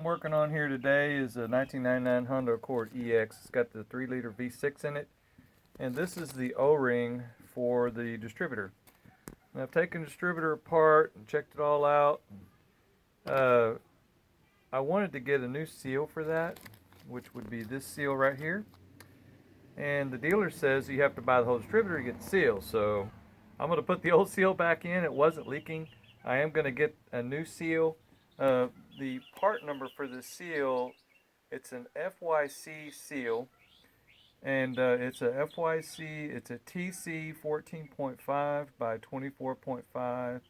I'm working on here today is a 1999 Honda Accord EX. It's got the 3-liter V6 in it, and this is the O-ring for the distributor. And I've taken the distributor apart and checked it all out. I wanted to get a new seal for that, which would be this seal right here. And the dealer says you have to buy the whole distributor to get the seal. So I'm going to put the old seal back in. It wasn't leaking. I am going to get a new seal. The part number for the seal, it's an FYC seal, and it's a FYC, it's a TC 14.5 by 24.5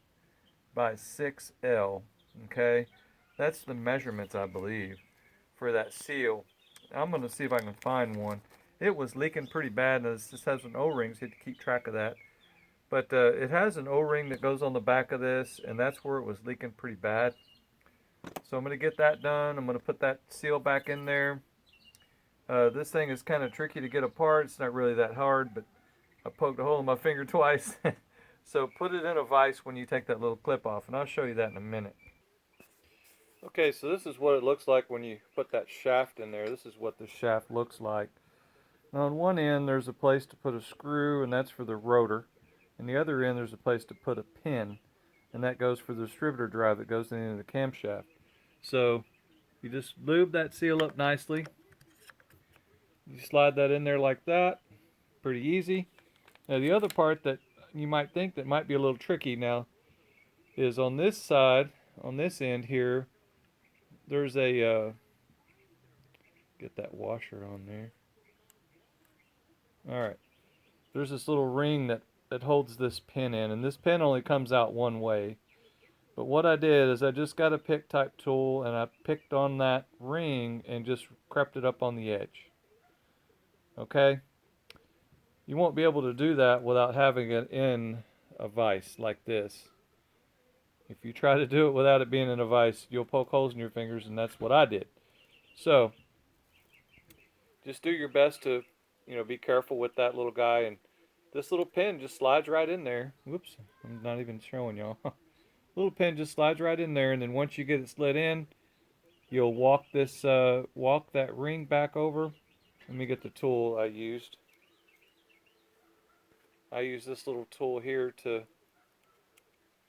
by 6L, okay? That's the measurements, I believe, for that seal. I'm going to see if I can find one. It was leaking pretty bad, and this has an O-ring, so you have to keep track of that. But it has an O-ring that goes on the back of this, and that's where it was leaking pretty bad. So I'm going to get that done. I'm going to put that seal back in there. This thing is kind of tricky to get apart. It's not really that hard, but I poked a hole in my finger twice. So put it in a vise when you take that little clip off, and I'll show you that in a minute. Okay, so this is what it looks like when you put that shaft in there. This is what the shaft looks like. Now on one end there's a place to put a screw, and that's for the rotor. And the other end there's a place to put a pin, and that goes for the distributor drive that goes into the camshaft. So you just lube that seal up nicely. You slide that in there like that. Pretty easy. Now the other part that you might think that might be a little tricky now is on this side, on this end here, there's a, get that washer on there. Alright, there's this little ring that holds this pin in, and this pin only comes out one way. But what I did is I just got a pick type tool, and I picked on that ring and just crept it up on the edge. Okay? You won't be able to do that without having it in a vise like this. If you try to do it without it being in a vise, you'll poke holes in your fingers, and that's what I did. So, just do your best to, be careful with that little guy, and this little pin just slides right in there. Whoops, I'm not even showing y'all. Little pin just slides right in there, and then once you get it slid in, you'll walk that ring back over. Let me get the tool I used. I use this little tool here to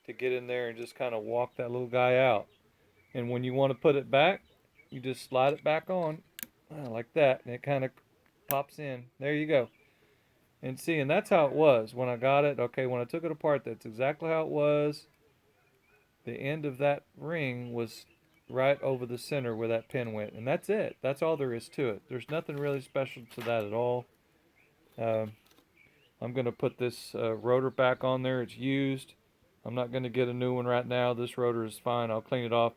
get in there and just kind of walk that little guy out. And when you want to put it back, you just slide it back on like that, and it kind of pops in. There you go. And see, and that's how it was when I got it. Okay, when I took it apart, that's exactly how it was. The end of that ring was right over the center where that pin went, and that's it. That's all there is to it. There's nothing really special to that at all. I'm going to put this rotor back on there. It's used. I'm not going to get a new one right now. This rotor is fine. I'll clean it off.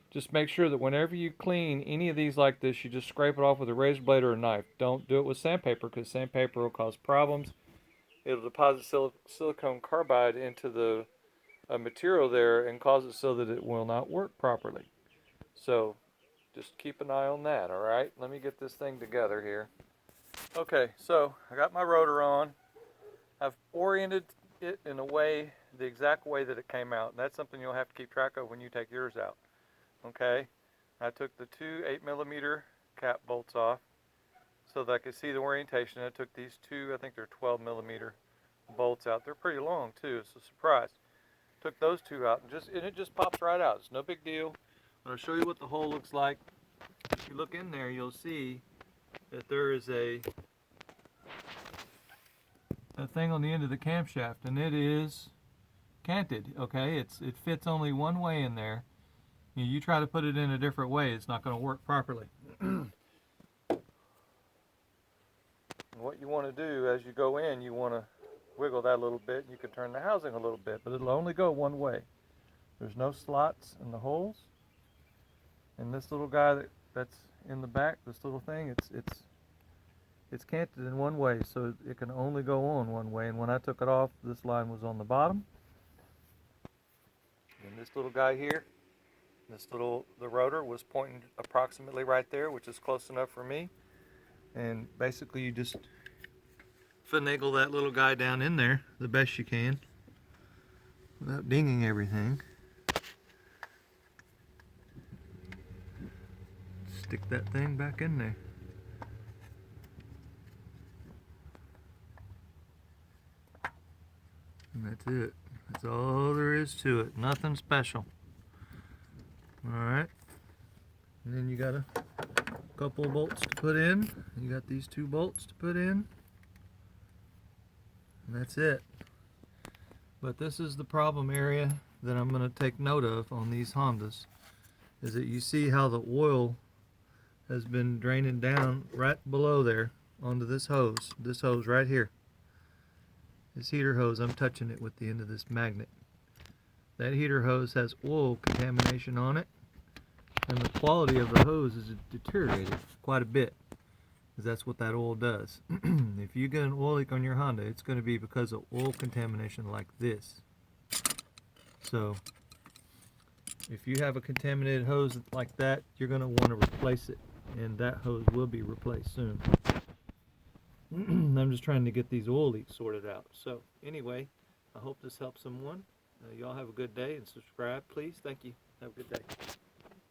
Just make sure that whenever you clean any of these like this, you just scrape it off with a razor blade or a knife. Don't do it with sandpaper, because sandpaper will cause problems. It'll deposit silicone carbide into the material there and cause it so that it will not work properly. So just keep an eye on that. All right, let me get this thing together here. Okay, so I got my rotor on. I've oriented it in a way, the exact way that it came out, and that's something you'll have to keep track of when you take yours out. Okay, I took the two 8mm cap bolts off so that I could see the orientation. I took these two, I think they're 12mm bolts out. They're pretty long too. It's a surprise. Took those two out, and it just pops right out. It's no big deal. But I'll show you what the hole looks like. If you look in there, you'll see that there is a thing on the end of the camshaft, and it is canted. Okay, it fits only one way in there. You try to put it in a different way, it's not going to work properly. What you want to do as you go in, you want to wiggle that a little bit, and you can turn the housing a little bit, but it'll only go one way. There's no slots in the holes, and this little guy that's in the back, this little thing, it's canted in one way, so it can only go on one way. And when I took it off, this line was on the bottom, and this little guy here, the rotor was pointing approximately right there, which is close enough for me. And basically you just finagle that little guy down in there the best you can without dinging everything. stick that thing back in there. And that's it. That's all there is to it. Nothing special. Alright. And then you got a couple of bolts to put in. You got these 2 bolts to put in. And that's it. But this is the problem area that I'm going to take note of on these Hondas. Is that you see how the oil has been draining down right below there onto this hose. This hose right here. This heater hose, I'm touching it with the end of this magnet. That heater hose has oil contamination on it, and the quality of the hose is deteriorated quite a bit, because that's what that oil does. If you get an oil leak on your Honda, it's going to be because of oil contamination like this. So if you have a contaminated hose like that, you're going to want to replace it, and that hose will be replaced soon. I'm just trying to get these oil leaks sorted out. So anyway, I hope this helps someone. Y'all have a good day, and subscribe, please. Thank you. Have a good day.